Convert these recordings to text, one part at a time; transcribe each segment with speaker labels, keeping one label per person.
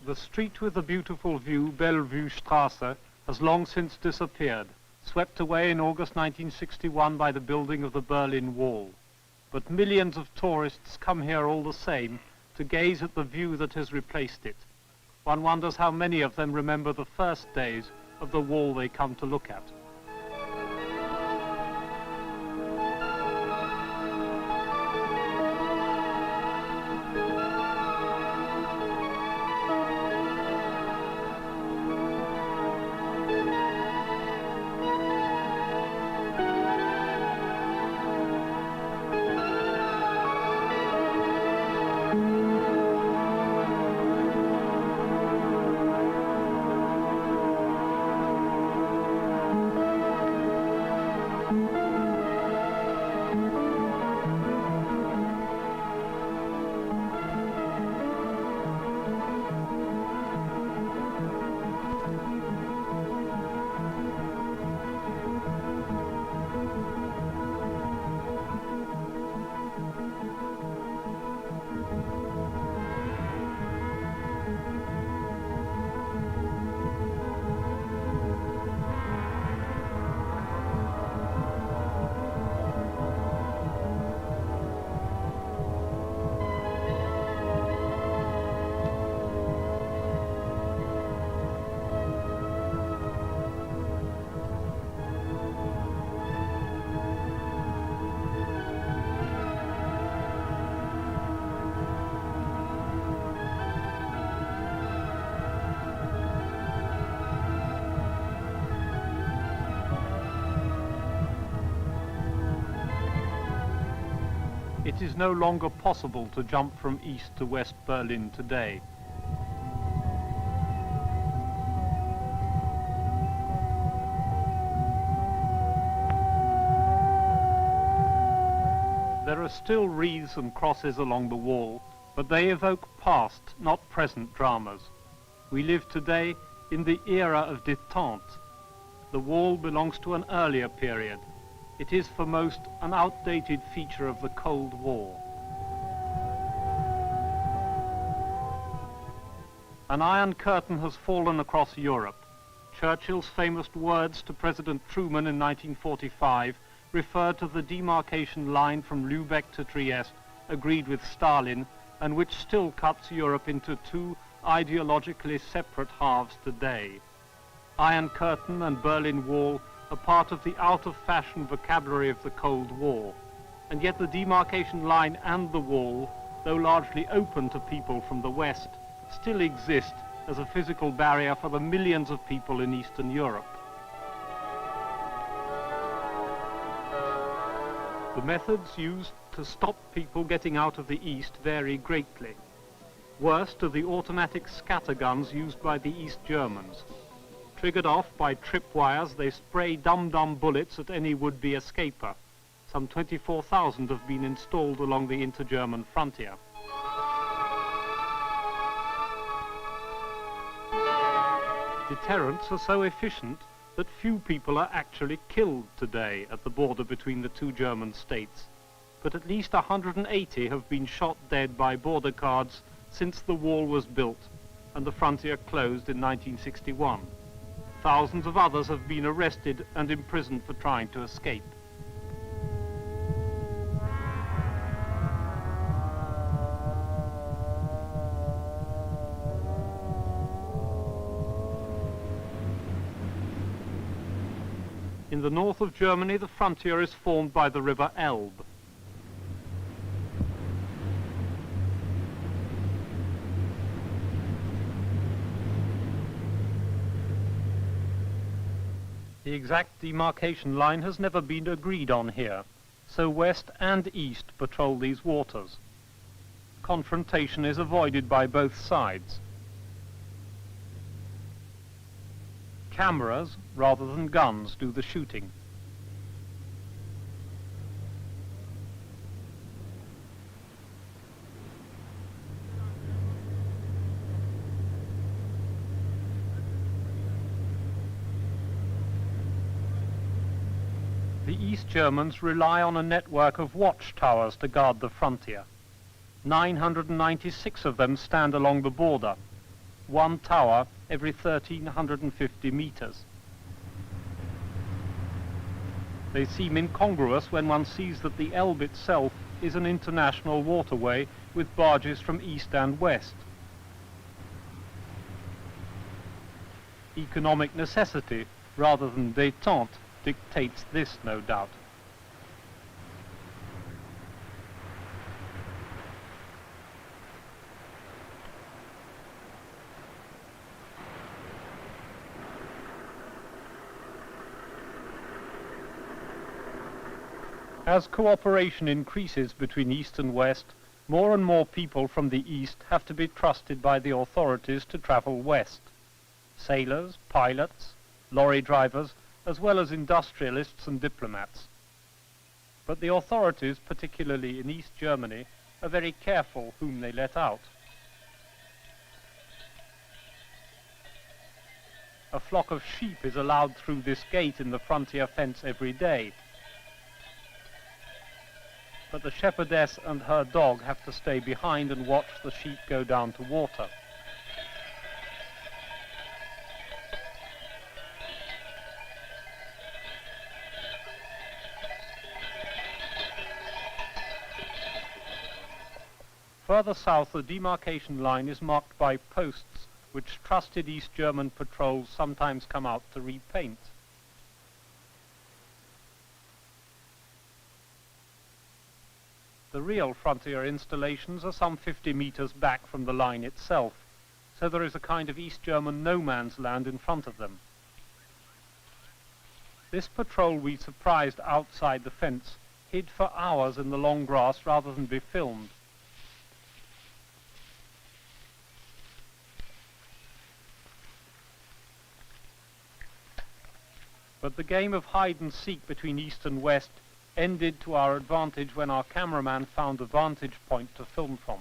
Speaker 1: The street with the beautiful view, Bellevue-Strasse, has long since disappeared, swept away in August 1961 by the building of the Berlin Wall. But millions of tourists come here all the same to gaze at the view that has replaced it. One wonders how many of them remember the first days of the wall they come to look at. It is no longer possible to jump from East to West Berlin today. There are still wreaths and crosses along the wall, but they evoke past, not present dramas. We live today in the era of detente. The wall belongs to an earlier period. It is for most an outdated feature of the Cold War. An iron curtain has fallen across Europe. Churchill's famous words to President Truman in 1945 referred to the demarcation line from Lübeck to Trieste, agreed with Stalin, and which still cuts Europe into two ideologically separate halves today. Iron Curtain and Berlin Wall are part of the out-of-fashion vocabulary of the Cold War, and yet the demarcation line and the wall, though largely open to people from the West, still exist as a physical barrier for the millions of people in Eastern Europe. The methods used to stop people getting out of the East vary greatly. Worst are the automatic scatterguns used by the East Germans. Triggered off by tripwires, they spray dum-dum bullets at any would-be escaper. Some 24,000 have been installed along the inter-German frontier. Deterrents are so efficient that few people are actually killed today at the border between the two German states. But at least 180 have been shot dead by border guards since the wall was built and the frontier closed in 1961. Thousands of others have been arrested and imprisoned for trying to escape. In the north of Germany, the frontier is formed by the river Elbe. The exact demarcation line has never been agreed on here, so West and East patrol these waters. Confrontation is avoided by both sides. Cameras, rather than guns, do the shooting. The East Germans rely on a network of watchtowers to guard the frontier. 996 of them stand along the border. one tower every 1,350 meters. They seem incongruous when one sees that the Elbe itself is an international waterway with barges from east and west. Economic necessity, rather than detente, dictates this, no doubt. As cooperation increases between East and West, more and more people from the East have to be trusted by the authorities to travel west. Sailors, pilots, lorry drivers, as well as industrialists and diplomats. But the authorities, particularly in East Germany, are very careful whom they let out. A flock of sheep is allowed through this gate in the frontier fence every day. But the shepherdess and her dog have to stay behind and watch the sheep go down to water. Further south, the demarcation line is marked by posts which trusted East German patrols sometimes come out to repaint. The real frontier installations are some 50 meters back from the line itself, so there is a kind of East German no man's land in front of them. This patrol we surprised outside the fence hid for hours in the long grass rather than be filmed. But the game of hide and seek between East and West ended to our advantage when our cameraman found a vantage point to film from.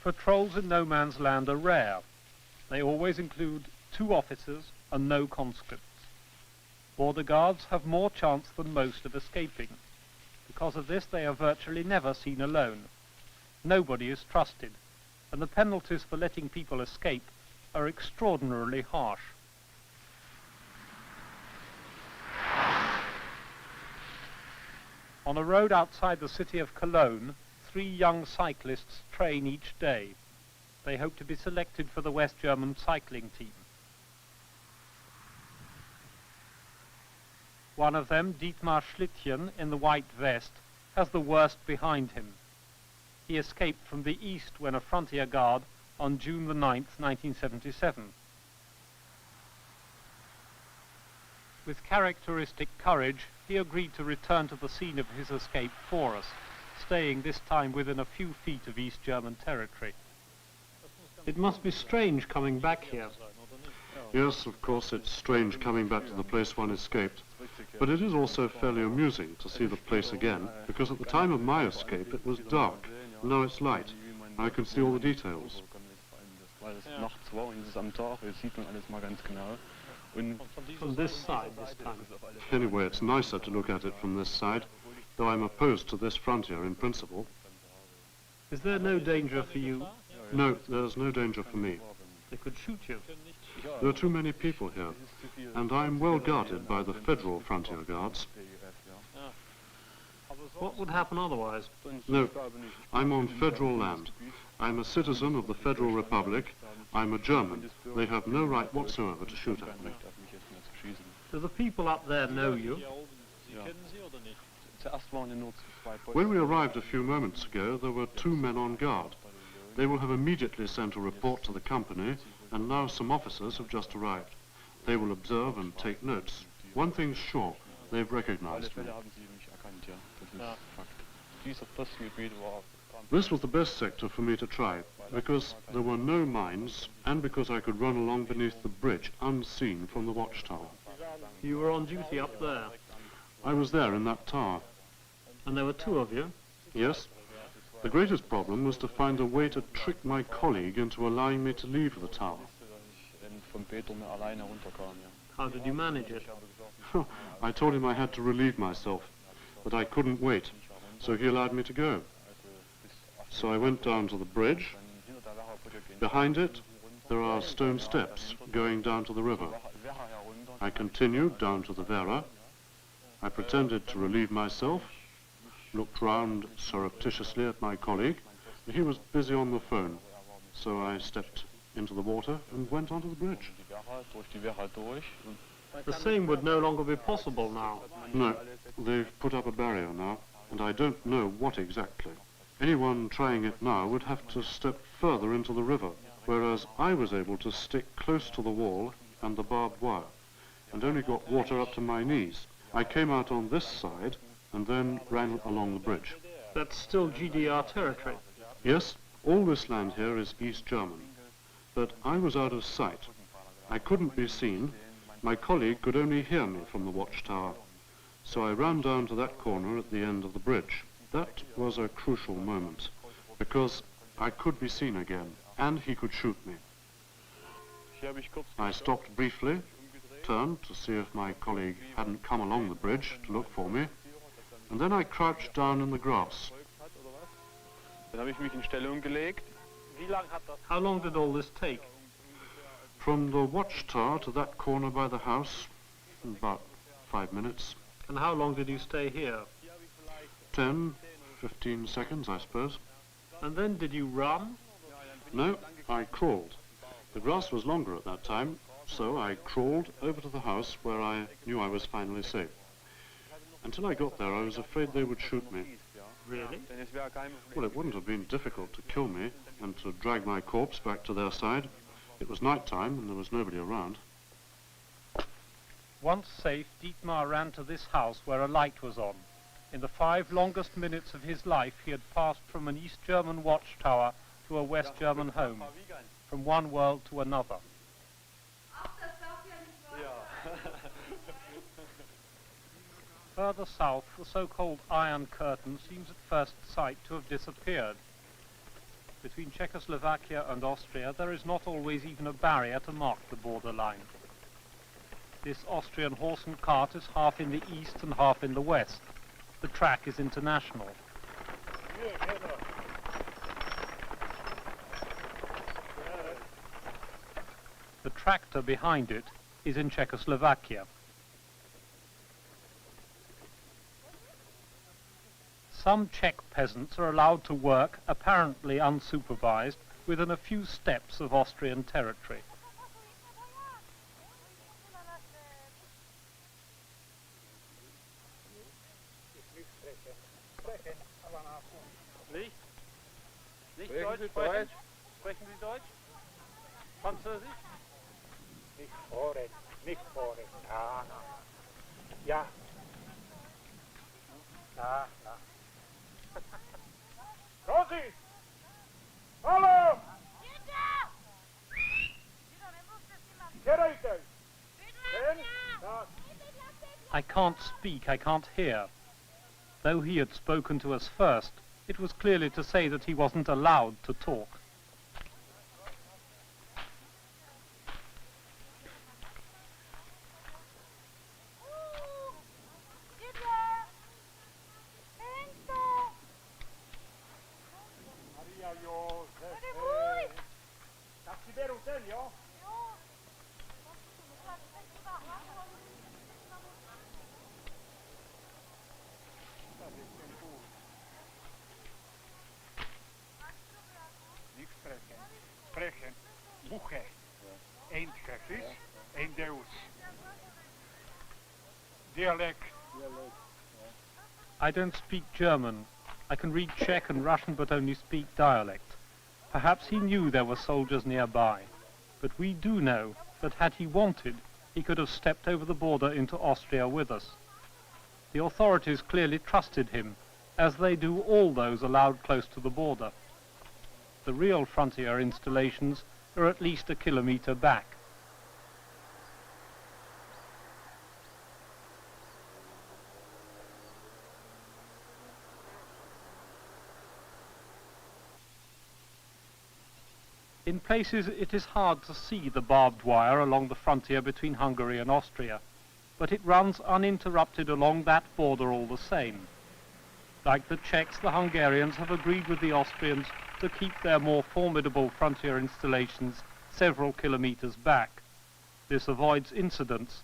Speaker 1: Patrols in no man's land are rare. They always include 2 officers and no conscripts. Border guards have more chance than most of escaping. Because of this, they are virtually never seen alone. Nobody is trusted, and the penalties for letting people escape are extraordinarily harsh. On a road outside the city of Cologne, 3 young cyclists train each day. They hope to be selected for the West German cycling team. One of them, Dietmar Schlittchen, in the white vest, has the worst behind him. He escaped from the east when a frontier guard on June the 9th, 1977. With characteristic courage, he agreed to return to the scene of his escape for us, staying this time within a few feet of East German territory. It must be strange coming back here.
Speaker 2: Yes, of course, it's strange coming back to the place one escaped. But it is also fairly amusing to see the place again, because at the time of my escape it was dark. Now it's light. I can see all the details.
Speaker 1: From this side this time.
Speaker 2: Anyway, it's nicer to look at it from this side, though I'm opposed to this frontier in principle.
Speaker 1: Is there no danger for you?
Speaker 2: No, there's no danger for me.
Speaker 1: They could shoot you.
Speaker 2: There are too many people here, and I'm well guarded by the federal frontier guards.
Speaker 1: What would happen otherwise?
Speaker 2: No, I'm on federal land. I'm a citizen of the Federal Republic. I'm a German. They have no right whatsoever to shoot at me.
Speaker 1: Do the people up there know you?
Speaker 2: When we arrived a few moments ago, there were 2 men on guard. They will have immediately sent a report to the company, and now some officers have just arrived. They will observe and take notes. One thing's sure, they've recognized me. This was the best sector for me to try, because there were no mines, and because I could run along beneath the bridge unseen from the watchtower.
Speaker 1: You were on duty up there,
Speaker 2: I was there in that tower.
Speaker 1: and there were 2 of you.
Speaker 2: Yes. The greatest problem was to find a way to trick my colleague into allowing me to leave the tower.
Speaker 1: How did you manage it?
Speaker 2: I told him I had to relieve myself, but I couldn't wait, so he allowed me to go. So I went down to the bridge. Behind it, there are stone steps going down to the river. I continued down to the Vera. I pretended to relieve myself, looked round surreptitiously at my colleague. He was busy on the phone, so I stepped into the water and went onto the bridge.
Speaker 1: The same would no longer be possible now.
Speaker 2: No, they've put up a barrier now, and I don't know what exactly. Anyone trying it now would have to step further into the river, whereas I was able to stick close to the wall and the barbed wire, and only got water up to my knees. I came out on this side and then ran along the bridge.
Speaker 1: That's still GDR territory.
Speaker 2: Yes, all this land here is East German, but I was out of sight. I couldn't be seen. My colleague could only hear me from the watchtower, so I ran down to that corner at the end of the bridge. That was a crucial moment, because I could be seen again, and he could shoot me. I stopped briefly, turned to see if my colleague hadn't come along the bridge to look for me, and then I crouched down in the grass.
Speaker 1: How long did all this take?
Speaker 2: From the watchtower to that corner by the house, about 5 minutes.
Speaker 1: And how long did you stay here?
Speaker 2: 10, 15 seconds, I suppose.
Speaker 1: And then did you run?
Speaker 2: No, I crawled. The grass was longer at that time, so I crawled over to the house where I knew I was finally safe. Until I got there, I was afraid they would shoot me.
Speaker 1: Really?
Speaker 2: Well, it wouldn't have been difficult to kill me and to drag my corpse back to their side. It was night time and there was nobody around.
Speaker 1: Once safe, Dietmar ran to this house where a light was on. In the 5 longest minutes of his life, he had passed from an East German watchtower to a West German home, from one world to another. Further south, the so-called Iron Curtain seems at first sight to have disappeared. Between Czechoslovakia and Austria, there is not always even a barrier to mark the borderline. This Austrian horse and cart is half in the east and half in the west. The track is international. The tractor behind it is in Czechoslovakia. Some Czech peasants are allowed to work, apparently unsupervised, within a few steps of Austrian territory. Nicht Deutsch sprechen? Sprechen Sie Deutsch? Französisch?
Speaker 3: Nicht vorreden, nicht vorreden. Ja, na. Ja. Na, na. Rosi! Hallo!
Speaker 1: I can't speak, I can't hear. Though he had spoken to us first, it was clearly to say that he wasn't allowed to talk.
Speaker 3: Sprechen, Buche, ein Tschechisch, ein Deus. Dialect.
Speaker 1: I don't speak German. I can read Czech and Russian but only speak dialect. Perhaps he knew there were soldiers nearby. But we do know that had he wanted, he could have stepped over the border into Austria with us. The authorities clearly trusted him, as they do all those allowed close to the border. The real frontier installations are at least a kilometre back. In places it is hard to see the barbed wire along the frontier between Hungary and Austria, but it runs uninterrupted along that border all the same. Like the Czechs, the Hungarians have agreed with the Austrians to keep their more formidable frontier installations several kilometers back. This avoids incidents,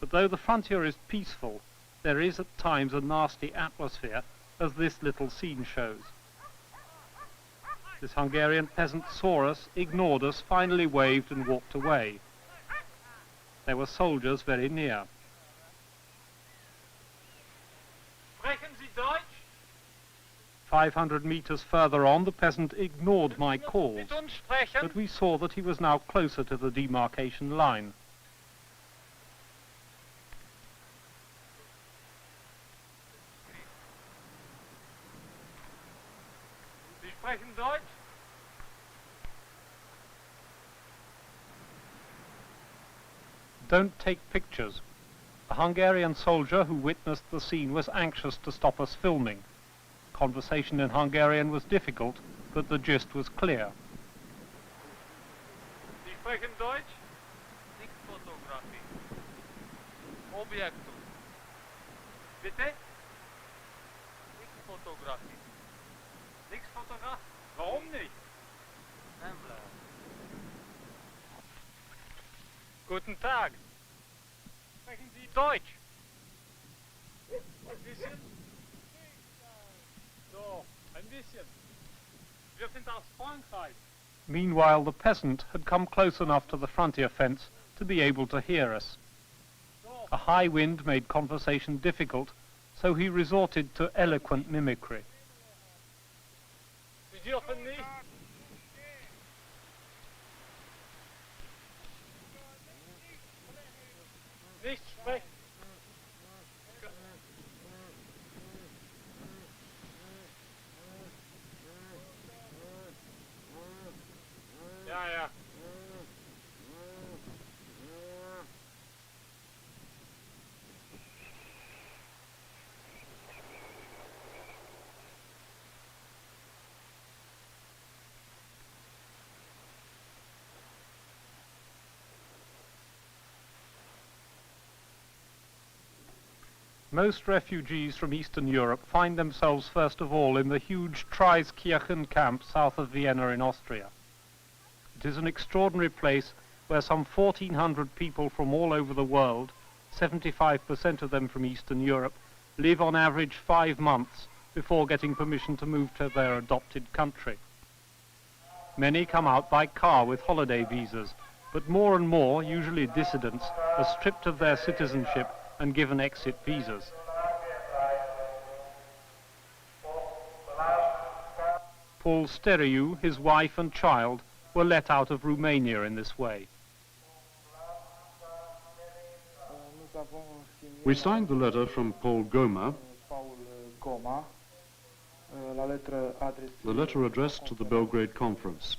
Speaker 1: but though the frontier is peaceful, there is at times a nasty atmosphere, as this little scene shows. This Hungarian peasant saw us, ignored us, finally waved and walked away. There were soldiers very near.
Speaker 4: Sprechen Sie Deutsch?
Speaker 1: 500 meters further on, the peasant ignored my calls,
Speaker 4: Mit uns sprechen?
Speaker 1: but we saw that he was now closer to the demarcation line.
Speaker 4: Sie sprechen Deutsch?
Speaker 1: Don't take pictures. A Hungarian soldier who witnessed the scene was anxious to stop us filming. Conversation in Hungarian was difficult, but the gist was clear.
Speaker 4: Sie sprechen Deutsch? Nix Fotografie. Objektum. Bitte? Nix Fotografie. Nix Fotografie? Warum nicht? Guten Tag. Sprechen Sie Deutsch? Ein bisschen? So, ein bisschen. Wir sind aus Frankreich.
Speaker 1: Meanwhile, the peasant had come close enough to the frontier fence to be able to hear us. A high wind made conversation difficult, so he resorted to eloquent mimicry.
Speaker 4: Sie dürfen nicht. Nicht sprechen. Ja, ja.
Speaker 1: Most refugees from Eastern Europe find themselves first of all in the huge Treiskirchen camp south of Vienna in Austria. It is an extraordinary place where some 1,400 people from all over the world, 75% of them from Eastern Europe, live on average 5 months before getting permission to move to their adopted country. Many come out by car with holiday visas, but more and more, usually dissidents, are stripped of their citizenship and given exit visas. Paul Steriu, his wife and child were let out of Romania in this way.
Speaker 2: We signed the letter from Paul Goma, the letter addressed to the Belgrade Conference.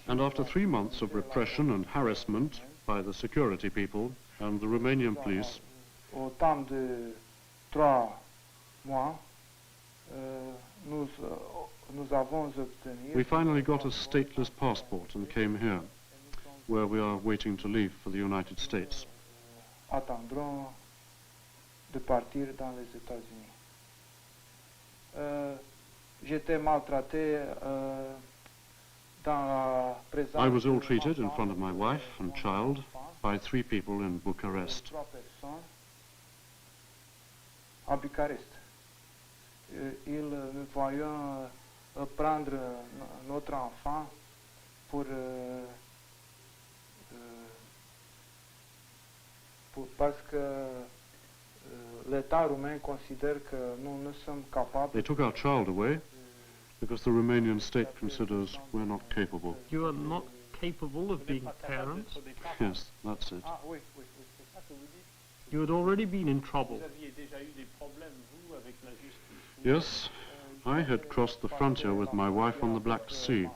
Speaker 2: And after 3 months of repression and harassment by the security people and the Romanian police, we finally got a stateless passport and came here, where we are waiting to leave for the United States. I was ill-treated in front of my wife and child by 3 people in Bucharest.
Speaker 5: Ils voyaient prendre notre enfant parce que l'État roumain considère que nous ne sommes capables.
Speaker 2: They took our child away because the Romanian state considers we're not capable.
Speaker 1: You are not capable of being parents?
Speaker 2: Yes, that's it.
Speaker 1: You had already been in trouble.
Speaker 2: Yes, I had crossed the frontier with my wife on the Black Sea,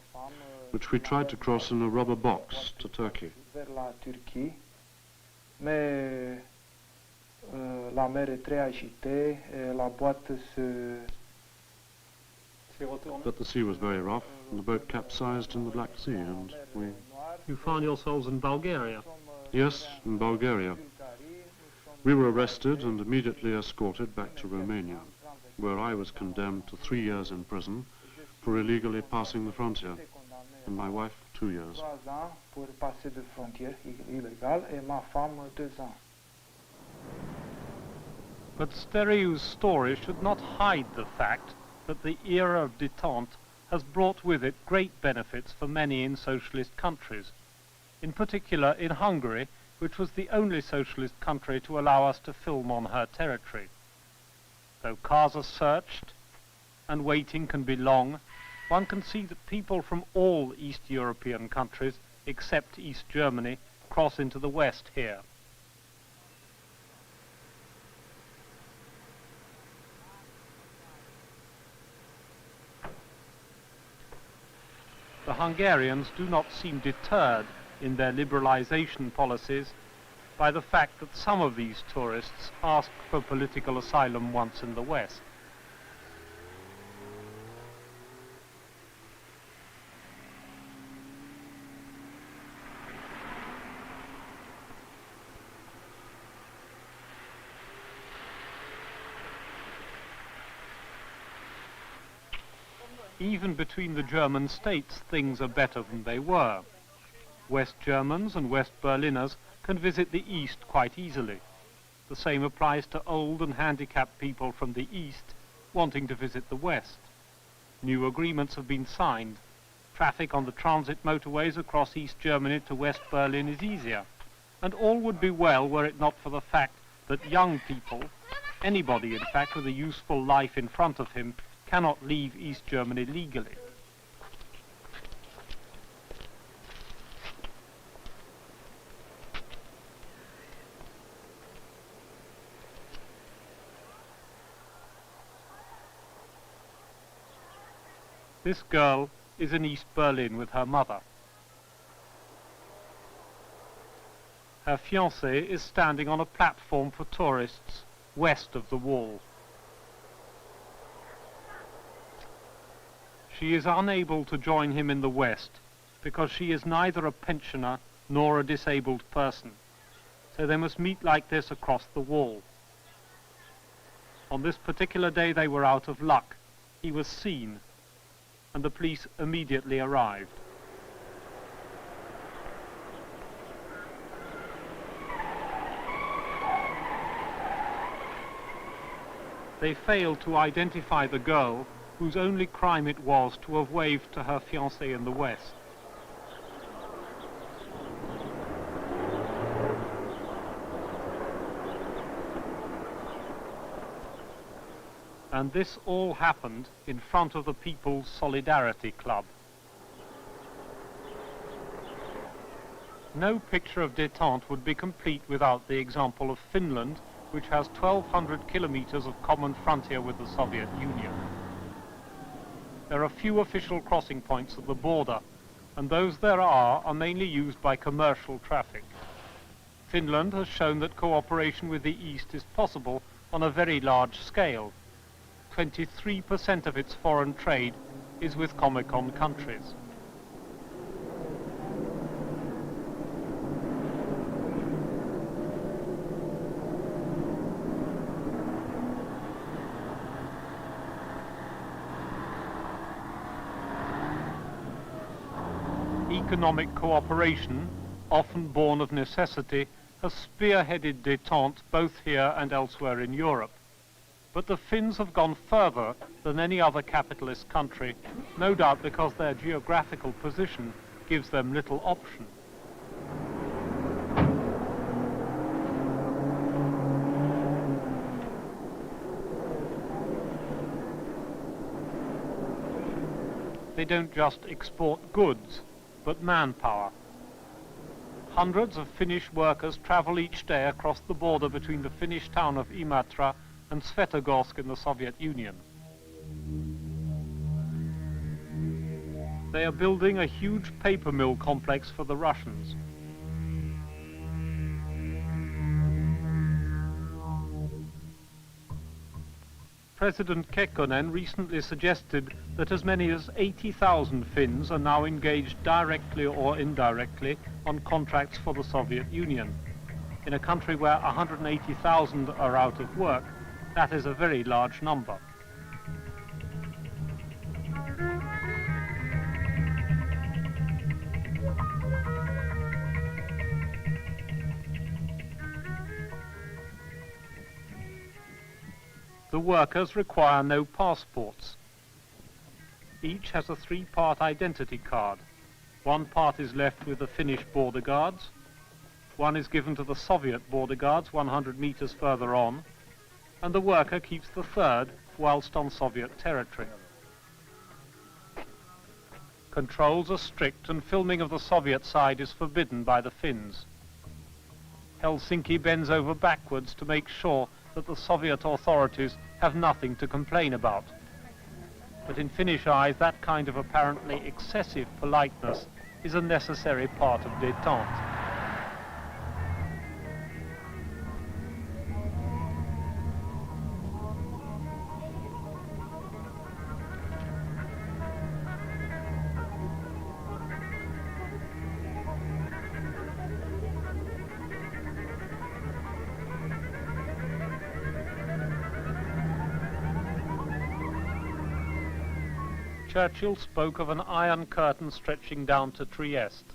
Speaker 2: which we tried to cross in a rubber box to Turkey.
Speaker 5: la mer est très agitée, la boîte
Speaker 4: C'est retourné.
Speaker 2: But the sea was very rough, and the boat capsized in the Black Sea, and we...
Speaker 1: You found yourselves in Bulgaria.
Speaker 2: Yes, in Bulgaria. We were arrested and immediately escorted back to Romania, where I was condemned to 3 years in prison for illegally passing the frontier, and my wife 2 years.
Speaker 5: 3 ans pour passer de frontière illégale et ma femme 2 ans.
Speaker 1: But Steriou's story should not hide the fact that the era of detente has brought with it great benefits for many in socialist countries, in particular in Hungary, which was the only socialist country to allow us to film on her territory. Though cars are searched and waiting can be long, one can see that people from all East European countries, except East Germany, cross into the West here. The Hungarians do not seem deterred in their liberalization policies by the fact that some of these tourists ask for political asylum once in the West. Even between the German states, things are better than they were. West Germans and West Berliners can visit the East quite easily. The same applies to old and handicapped people from the East wanting to visit the West. New agreements have been signed. Traffic on the transit motorways across East Germany to West Berlin is easier. And all would be well were it not for the fact that young people, anybody in fact with a useful life in front of him, cannot leave East Germany legally. This girl is in East Berlin with her mother. Her fiancé is standing on a platform for tourists west of the wall. She is unable to join him in the West because she is neither a pensioner nor a disabled person, so they must meet like this across the wall. On this particular day they were out of luck. He was seen, and the police immediately arrived. They failed to identify the girl whose only crime it was to have waved to her fiancé in the West. And this all happened in front of the People's Solidarity Club. No picture of detente would be complete without the example of Finland, which has 1,200 kilometers of common frontier with the Soviet Union. There are few official crossing points at the border, and those there are mainly used by commercial traffic. Finland has shown that cooperation with the East is possible on a very large scale. 23% of its foreign trade is with Comecon countries. Economic cooperation, often born of necessity, has spearheaded detente both here and elsewhere in Europe. But the Finns have gone further than any other capitalist country, no doubt because their geographical position gives them little option. They don't just export goods, but manpower. Hundreds of Finnish workers travel each day across the border between the Finnish town of Imatra and Svetogorsk in the Soviet Union. They are building a huge paper mill complex for the Russians. President Kekkonen recently suggested that as many as 80,000 Finns are now engaged directly or indirectly on contracts for the Soviet Union. In a country where 180,000 are out of work, that is a very large number. The workers require no passports. Each has a three-part identity card. One part is left with the Finnish border guards, one is given to the Soviet border guards 100 meters further on, and the worker keeps the third whilst on Soviet territory. Controls are strict and filming of the Soviet side is forbidden by the Finns. Helsinki bends over backwards to make sure that the Soviet authorities have nothing to complain about. But in Finnish eyes, that kind of apparently excessive politeness is a necessary part of detente. Churchill spoke of an iron curtain stretching down to Trieste.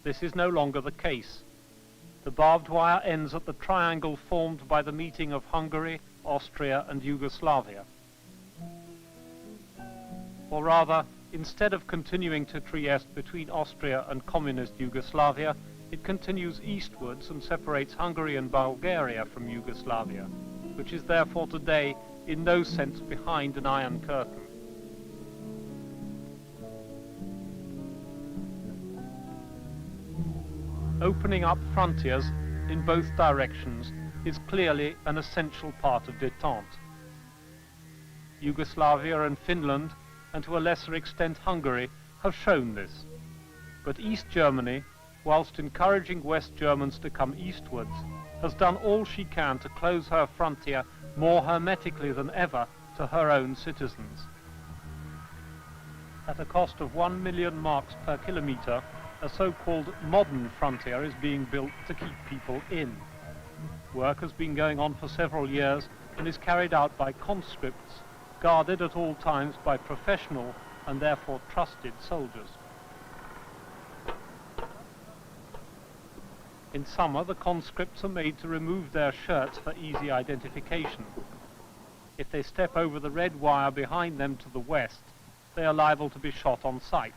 Speaker 1: This is no longer the case. The barbed wire ends at the triangle formed by the meeting of Hungary, Austria and Yugoslavia. Or rather, instead of continuing to Trieste between Austria and communist Yugoslavia, it continues eastwards and separates Hungary and Bulgaria from Yugoslavia, which is therefore today in no sense behind an iron curtain. Opening up frontiers in both directions is clearly an essential part of detente. Yugoslavia and Finland, and to a lesser extent Hungary, have shown this. But East Germany, whilst encouraging West Germans to come eastwards, has done all she can to close her frontier more hermetically than ever to her own citizens. At a cost of 1 million marks per kilometre, a so-called modern frontier is being built to keep people in. Work has been going on for several years and is carried out by conscripts, guarded at all times by professional and therefore trusted soldiers. In summer, the conscripts are made to remove their shirts for easy identification. If they step over the red wire behind them to the west, they are liable to be shot on sight.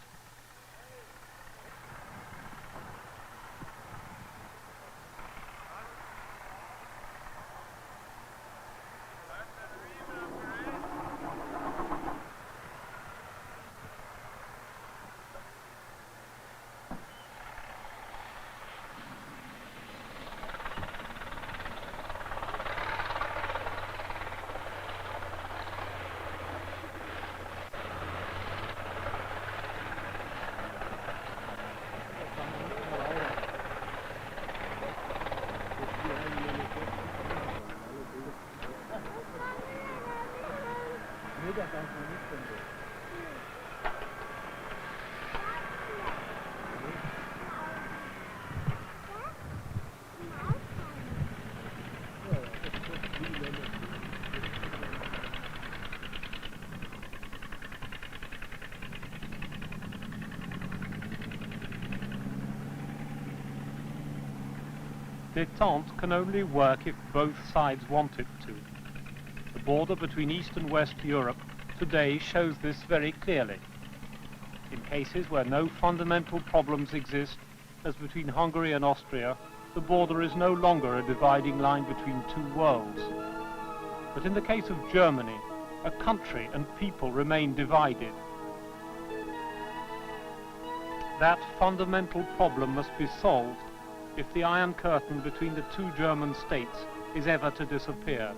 Speaker 1: Detente can only work if both sides want it to. The border between East and West Europe today shows this very clearly. In cases where no fundamental problems exist, as between Hungary and Austria, the border is no longer a dividing line between two worlds. But in the case of Germany, a country and people remain divided. That fundamental problem must be solved if the Iron Curtain between the two German states is ever to disappear.